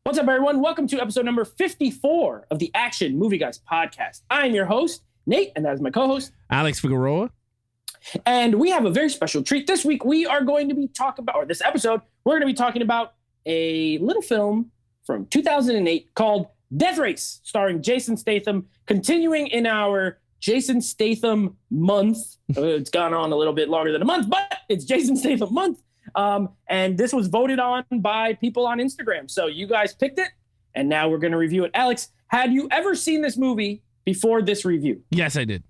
What's up, everyone? Welcome to episode number 54 of the Action Movie Guys podcast. I'm your host, Nate, and that is my co-host, Alex Figueroa. And we have a very special treat. This week, we are going to be talking about, or this episode, we're going to be talking about a little film from 2008 called Death Race, starring Jason Statham, continuing in our Jason Statham month. It's gone on a little bit longer than a month, but it's Jason Statham month. And this was voted on by people on Instagram. So you guys picked it, and now we're going to review it. Alex, had you ever seen this movie before this review? Yes, I did.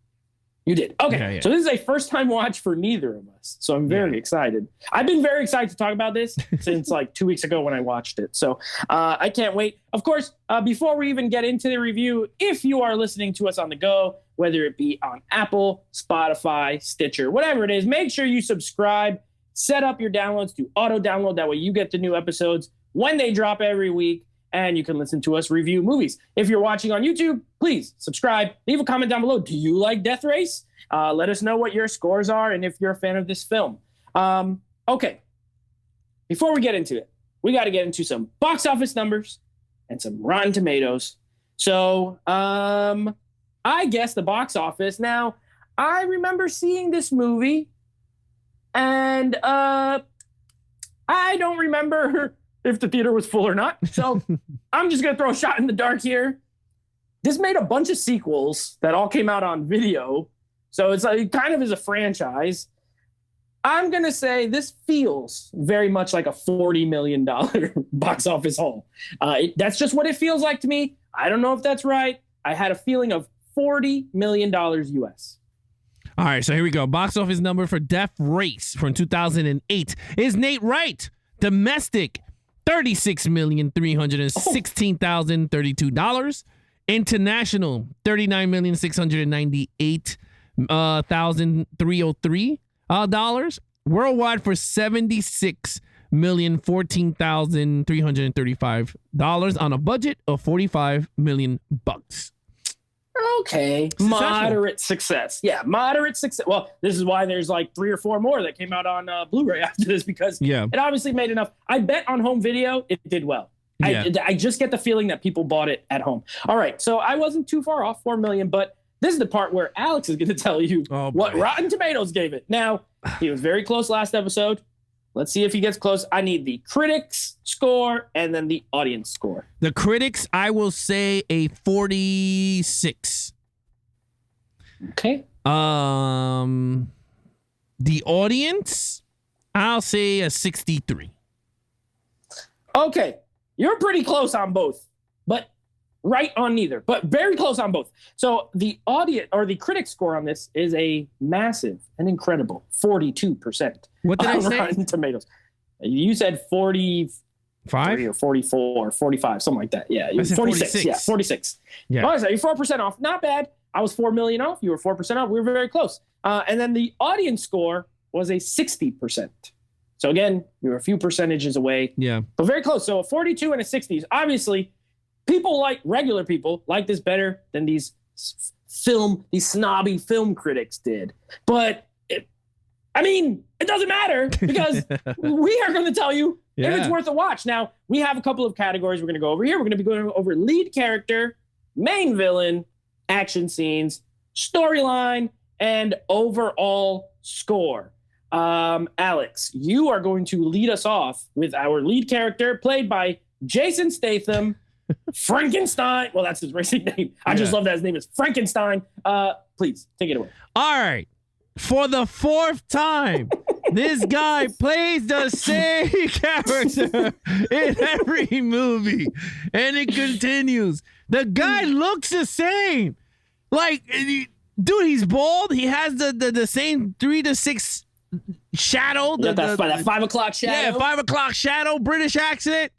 You did. Okay. Yeah. So this is a first-time watch for neither of us. So I'm very excited. I've been very excited to talk about this since like 2 weeks ago when I watched it. So I can't wait. Of course, before we even get into the review, if you are listening to us on the go, whether it be on Apple, Spotify, Stitcher, whatever it is, make sure you subscribe. Set up your downloads to auto-download. That way you get the new episodes when they drop every week, and you can listen to us review movies. If you're watching on YouTube, please subscribe. Leave a comment down below. Do you like Death Race? Let us know what your scores are and if you're a fan of this film. Okay. Before we get into it, we got to get into some box office numbers and some Rotten Tomatoes. So I guess the box office. Now, I remember seeing this movie, and I don't remember if the theater was full or not. So I'm just going to throw a shot in the dark here. This made a bunch of sequels that all came out on video. So it's like, it kind of is a franchise. I'm going to say this feels very much like a $40 million box office haul. That's just what it feels like to me. I don't know if that's right. I had a feeling of $40 million US. All right, so here we go. Box office number for Death Race from 2008 is Nate Wright. Domestic, $36,316,032. International, $39,698,303. Worldwide for $76,014,335 on a budget of $45 million. Okay. Moderate success. Yeah, moderate success. Well, this is why there's like 3 or 4 more that came out on Blu-ray after this, because it obviously made enough. I bet on home video, it did well. Yeah. I just get the feeling that people bought it at home. All right, so I wasn't too far off, 4 million, but this is the part where Alex is going to tell you what Rotten Tomatoes gave it. Now, he was very close last episode. Let's see if he gets close. I need the critics score and then the audience score. The critics, I will say a 46. Okay. The audience, I'll say a 63. Okay. You're pretty close on both, but right on neither, but very close on both. So the audience or the critic score on this is a massive and incredible 42%. What did I say? Rotten Tomatoes. You said 45 or 44, 45, something like that. Yeah, 46. Yeah, 46. Yeah. Oh, so you're 4% off. Not bad. I was 4 million off. You were 4% off. We were very close. And then the audience score was a 60%. So again, you were a few percentages away. Yeah. But very close. So a 42 and a 60. Obviously, regular people like this better than these snobby film critics did. But it doesn't matter, because we are going to tell you if it's worth a watch. Now, we have a couple of categories we're going to go over here. We're going to be going over lead character, main villain, action scenes, storyline, and overall score. Alex, you are going to lead us off with our lead character, played by Jason Statham, Frankenstein. Well, that's his racing name. I just love that his name is Frankenstein. Please take it away. All right. For the 4th time, this guy plays the same character in every movie, and it continues. The guy looks the same. Like, dude, he's bald. He has the same 3 to 6 shadow. That 5 o'clock shadow. Yeah, 5 o'clock shadow, British accent.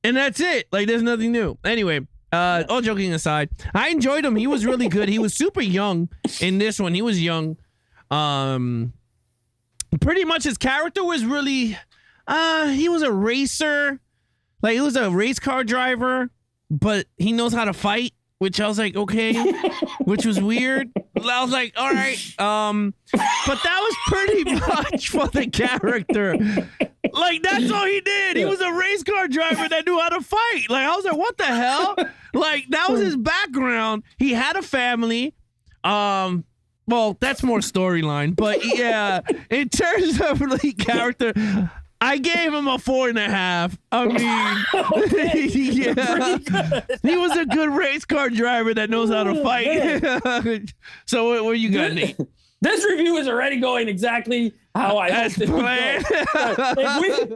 And that's it. Like, there's nothing new. Anyway, all joking aside, I enjoyed him. He was really good. He was super young in this one. He was young. Pretty much his character was really, he was a racer. Like, he was a race car driver, but he knows how to fight, which I was like, okay, which was weird. I was like, all right. But that was pretty much for the character. Like, that's all he did. He was a race car driver that knew how to fight. Like, I was like, what the hell? Like, that was his background. He had a family. Well, that's more storyline. But yeah, in terms of lead character, I gave him a 4.5. I mean, yeah, he was a good race car driver that knows how to fight. So what you got, Nate? This review is already going exactly how I hoped it would go.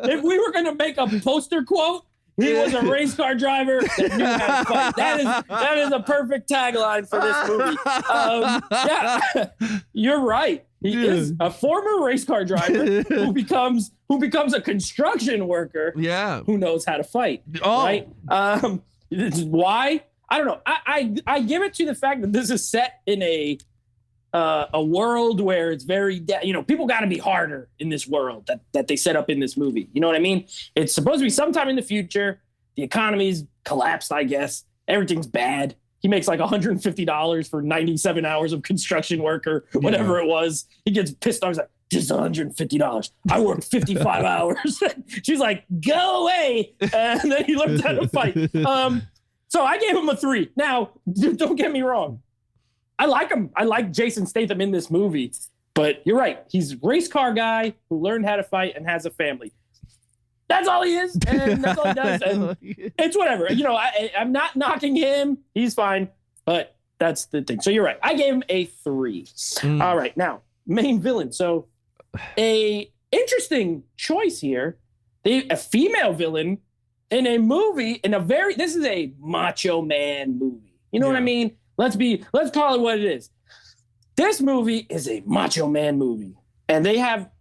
If we were going to make a poster quote, he was a race car driver that knew how to fight. That is a perfect tagline for this movie. Yeah, you're right. He is a former race car driver who becomes a construction worker. Yeah, who knows how to fight. Oh, right. Why? I don't know. I give it to the fact that this is set in a world where it's very, people got to be harder in this world that they set up in this movie. You know what I mean? It's supposed to be sometime in the future. The economy's collapsed, I guess. Everything's bad. He makes like $150 for 97 hours of construction work or whatever it was. He gets pissed off. He's like, just $150. I worked 55 hours. She's like, go away. And then he learns how to fight. So I gave him a 3. Now, don't get me wrong. I like him. I like Jason Statham in this movie. But you're right. He's a race car guy who learned how to fight and has a family. That's all he is. And that's all he does. And it's whatever. I'm not knocking him. He's fine. But that's the thing. So you're right. I gave him a 3. All right. Now, main villain. So a interesting choice here. A female villain in a movie, this is a macho man movie. You know what I mean? Let's call it what it is. This movie is a macho man movie. And they have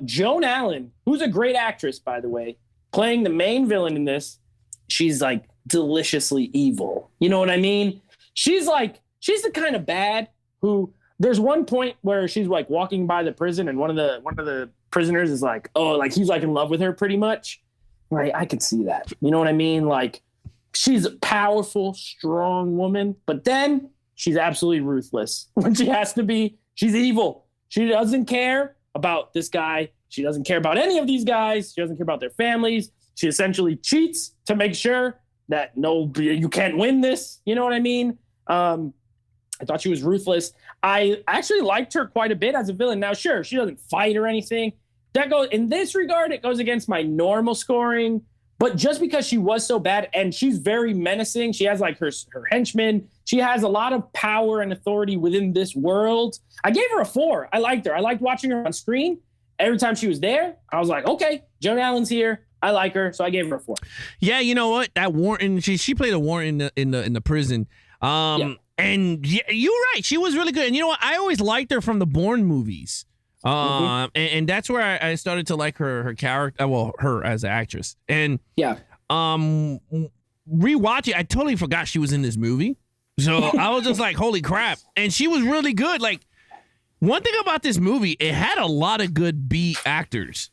Joan Allen, who's a great actress, by the way, playing the main villain in this. She's like deliciously evil. You know what I mean? She's the kind of bad who there's one point where she's like walking by the prison and one of the prisoners is like, oh, like he's like in love with her pretty much. Right. I could see that. You know what I mean? Like, she's a powerful, strong woman, but then she's absolutely ruthless when she has to be. She's evil. She doesn't care about this guy. She doesn't care about any of these guys. She doesn't care about their families. She essentially cheats to make sure that you can't win this. You know what I mean? I thought she was ruthless. I actually liked her quite a bit as a villain. Now, sure, she doesn't fight or anything. In this regard, it goes against my normal scoring. But just because she was so bad and she's very menacing, she has like her henchmen. She has a lot of power and authority within this world. I gave her a 4. I liked her. I liked watching her on screen. Every time she was there, I was like, okay, Joan Allen's here. I like her. So I gave her a 4. Yeah, you know what? That Warren, she played a Warren in the prison. And yeah, you're right. She was really good. And you know what? I always liked her from the Bourne movies. And that's where I started to like her character. Well, her as an actress. And rewatching, I totally forgot she was in this movie. So I was just like, holy crap. And she was really good. Like, one thing about this movie, it had a lot of good B actors.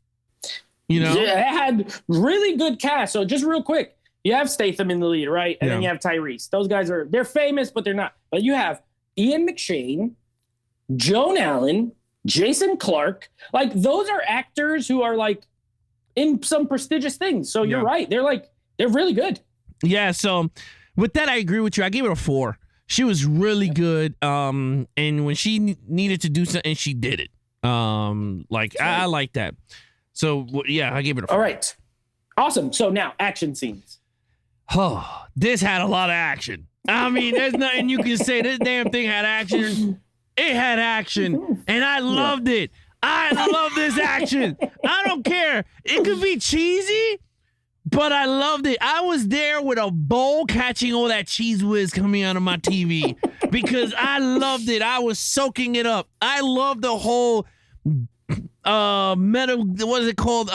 You know? Yeah, it had really good cast. So just real quick, you have Statham in the lead, right? And then you have Tyrese. Those guys they're famous, but they're not. But you have Ian McShane, Joan Allen, Jason Clarke. Like, those are actors who are like in some prestigious things. So you're right. They're really good. Yeah. So with that, I agree with you. I gave her a 4. She was really good. And when she needed to do something, she did it. I like that. So yeah, I gave it a 4. All right. Awesome. So now action scenes. Oh, this had a lot of action. I mean, there's nothing you can say. This damn thing had action. It had action, and I loved it. I love this action. I don't care. It could be cheesy, but I loved it. I was there with a bowl catching all that cheese whiz coming out of my TV because I loved it. I was soaking it up. I loved the whole metal. What is it called?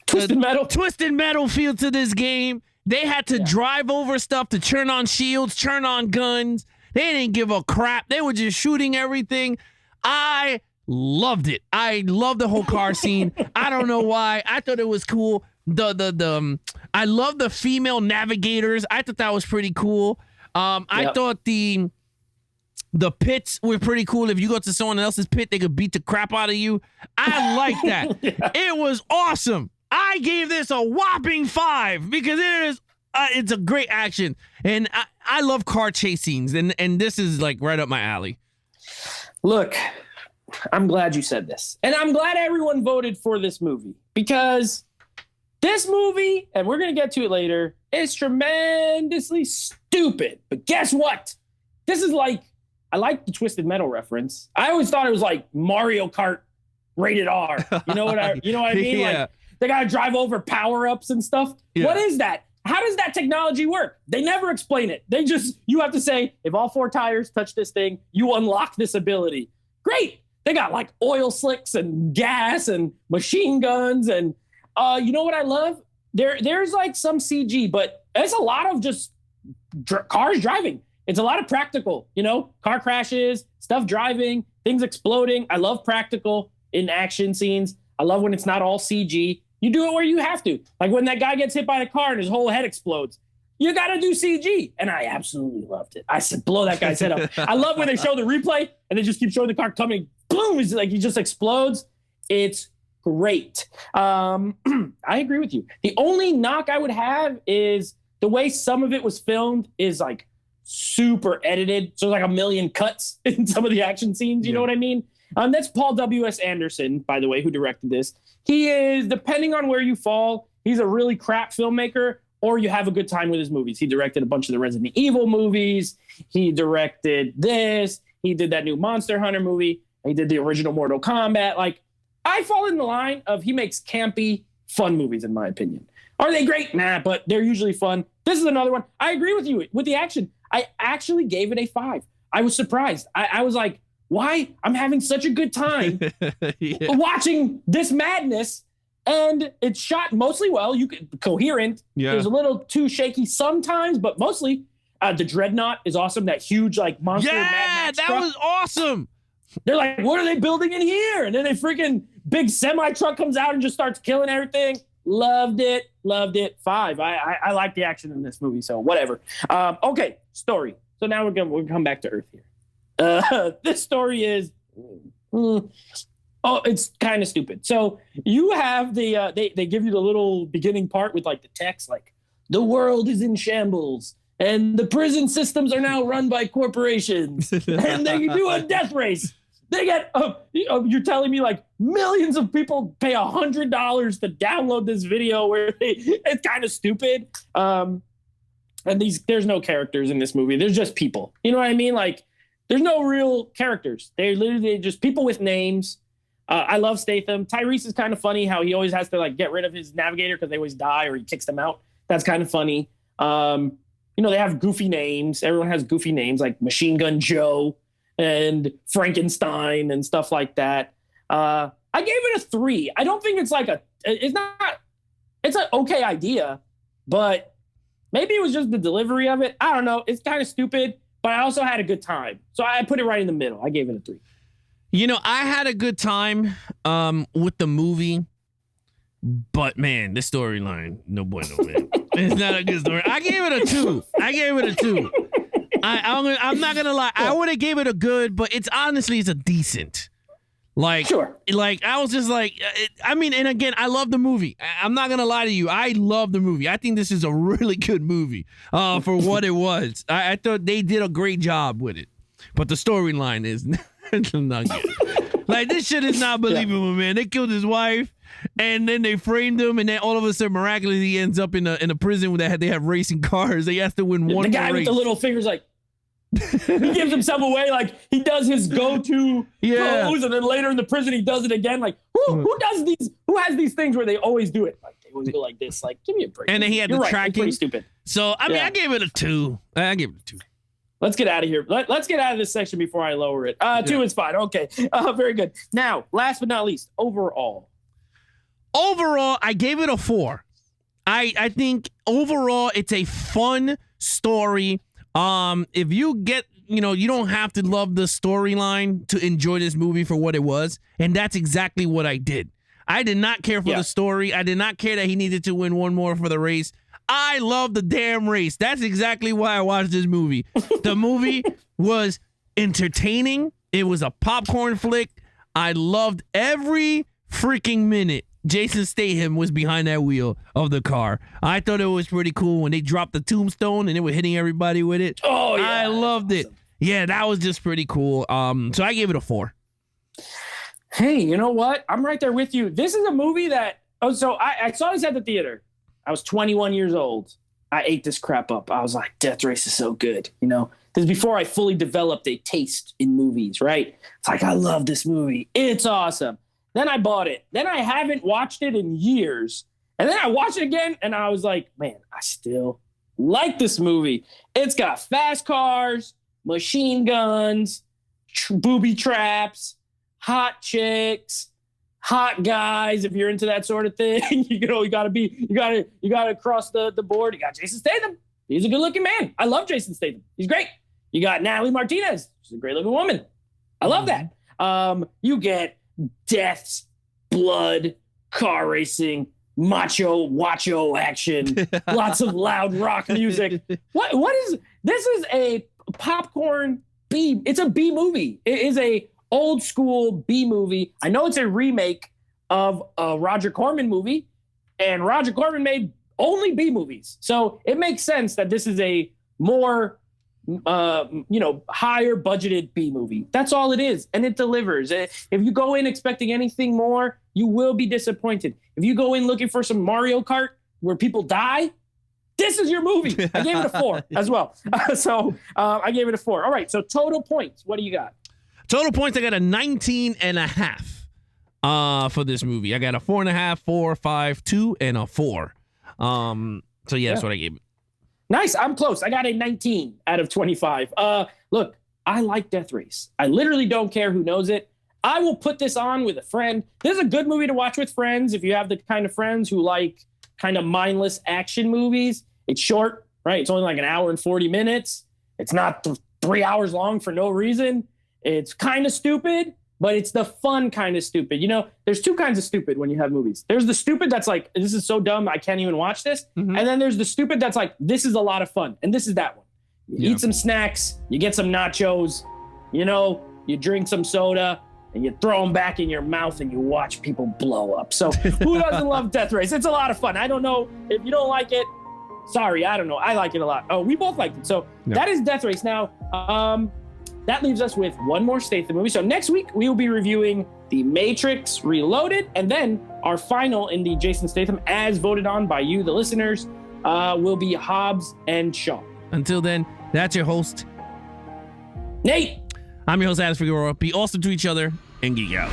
Twisted metal feel to this game. They had to drive over stuff to turn on shields, turn on guns. They didn't give a crap. They were just shooting everything. I loved it. I loved the whole car scene. I don't know why. I thought it was cool. I love the female navigators. I thought that was pretty cool. I thought the pits were pretty cool. If you go to someone else's pit, they could beat the crap out of you. I like that. It was awesome. I gave this a whopping 5 because it's a great action, and I love car chase scenes, and this is like right up my alley. Look, I'm glad you said this, and I'm glad everyone voted for this movie because this movie, and we're gonna get to it later, is tremendously stupid. But guess what? This is like, I like the Twisted Metal reference. I always thought it was like Mario Kart rated R. You know what I mean? Yeah. Like they gotta drive over power-ups and stuff. Yeah. What is that? How does that technology work? They never explain it. You have to say, if all 4 tires touch this thing, you unlock this ability. Great. They got like oil slicks and gas and machine guns. And you know what I love? There's like some CG, but it's a lot of just cars driving. It's a lot of practical, car crashes, stuff driving, things exploding. I love practical in action scenes. I love when it's not all CG. You do it where you have to. Like when that guy gets hit by the car and his whole head explodes. You got to do CG. And I absolutely loved it. I said, blow that guy's head up. I love when they show the replay and they just keep showing the car coming. Boom. It's like he just explodes. It's great. I agree with you. The only knock I would have is the way some of it was filmed is like super edited. So like a million cuts in some of the action scenes. You know what I mean? That's Paul W.S. Anderson, by the way, who directed this. He is, depending on where you fall, he's a really crap filmmaker, or you have a good time with his movies. He directed a bunch of the Resident Evil movies. He directed this. He did that new Monster Hunter movie. He did the original Mortal Kombat. Like, I fall in the line of he makes campy, fun movies, in my opinion. Are they great? Nah, but they're usually fun. This is another one. I agree with you with the action. I actually gave it a 5. I was surprised. I was like, why? I'm having such a good time watching this madness, and it's shot mostly well. Coherent. Yeah. There's a little too shaky sometimes, but mostly the Dreadnought is awesome. That huge like monster. Yeah, Mad Max that truck. was awesome. They're like, what are they building in here? And then they freaking big semi truck comes out and just starts killing everything. Loved it. 5. I like the action in this movie, so whatever. Okay, story. So now we're gonna come back to Earth here. This story is, it's kind of stupid. So you have they give you the little beginning part with like the text, like the world is in shambles and the prison systems are now run by corporations and they do a death race. They get, you're telling me like millions of people pay $100 to download this video where it's kind of stupid. And there's no characters in this movie. There's just people. You know what I mean? Like, there's no real characters. They're literally just people with names. I love Statham. Tyrese is kind of funny how he always has to like get rid of his navigator because they always die or he kicks them out. That's kind of funny. They have goofy names. Everyone has goofy names like Machine Gun Joe and Frankenstein and stuff like that. I gave it a 3. I don't think it's an okay idea, but maybe it was just the delivery of it. I don't know. It's kind of stupid. But I also had a good time. So I put it right in the middle. I gave it a 3. I had a good time with the movie. But, man, this storyline, no bueno, man. It's not a good story. I gave it a 2. I'm not going to lie. I would have gave it a good, but it's a decent. Like, sure. Like, I was just like, and again, I love the movie. I'm not going to lie to you. I love the movie. I think this is a really good movie for what it was. I thought they did a great job with it. But the storyline is not good. Like, this shit is not believable, man. They killed his wife, and then they framed him, and then all of a sudden, miraculously, he ends up in a prison where they have racing cars. They have to win one race. The guy with the little fingers, like, he gives himself away, like he does his go-to pose, and then later in the prison he does it again. Like who does these? Who has these things where they always do it? Like they always go like this. Like give me a break. And then he had the tracking. It's pretty stupid. So I gave it a 2. I gave it a 2. Let's get out of here. Let's get out of this section before I lower it. 2 is fine. Okay. Very good. Now, last but not least, overall, I gave it a 4. I think overall it's a fun story. If you get, you don't have to love the storyline to enjoy this movie for what it was. And that's exactly what I did. I did not care for the story. I did not care that he needed to win one more for the race. I love the damn race. That's exactly why I watched this movie. The movie was entertaining. It was a popcorn flick. I loved every freaking minute Jason Statham was behind that wheel of the car. I thought it was pretty cool when they dropped the tombstone and they were hitting everybody with it. Oh, yeah. I loved it. Yeah, that was just pretty cool. So I gave it a 4. Hey, you know what? I'm right there with you. This is a movie that, so I saw this at the theater. I was 21 years old. I ate this crap up. I was like, Death Race is so good. You know, this is before I fully developed a taste in movies, right? It's like, I love this movie. It's awesome. Then I bought it. Then I haven't watched it in years. And then I watched it again and I was like, man, I still like this movie. It's got fast cars, machine guns, booby traps, hot chicks, hot guys. If you're into that sort of thing, you gotta cross the board. You got Jason Statham. He's a good looking man. I love Jason Statham. He's great. You got Natalie Martinez. She's a great looking woman. I love that. You get deaths, blood, car racing, macho action, lots of loud rock music. What is this? Is a popcorn B. It's a B movie. It is a old school B movie. I know it's a remake of a Roger Corman movie, and Roger Corman made only B movies. So it makes sense that this is a more higher budgeted B movie. That's all it is. And it delivers. If you go in expecting anything more, you will be disappointed. If you go in looking for some Mario Kart where people die, this is your movie. I gave it a 4 as well. I gave it a 4. All right. So total points. What do you got? Total points, I got a 19.5 for this movie. I got a 4.5, 4, 5, 2, and a 4. That's what I gave it. Nice. I'm close. I got a 19 out of 25. Look, I like Death Race. I literally don't care who knows it. I will put this on with a friend. This is a good movie to watch with friends if you have the kind of friends who like kind of mindless action movies. It's short, right? It's only like an hour and 40 minutes. It's not 3 hours long for no reason. It's kind of stupid, but it's the fun kind of stupid. You know, there's two kinds of stupid when you have movies. There's the stupid that's like, this is so dumb, I can't even watch this. Mm-hmm. And then there's the stupid that's like, this is a lot of fun. And this is that one. You eat some snacks, you get some nachos, you drink some soda, and you throw them back in your mouth and you watch people blow up. So who doesn't love Death Race? It's a lot of fun. I don't know if you don't like it. Sorry, I don't know. I like it a lot. Oh, we both liked it. So that is Death Race. Now, that leaves us with one more Statham movie. So next week, we will be reviewing The Matrix Reloaded. And then our final in the Jason Statham, as voted on by you, the listeners, will be Hobbs and Shaw. Until then, that's your host, Nate. I'm your host, Adam Figueroa. Be awesome to each other and geek out.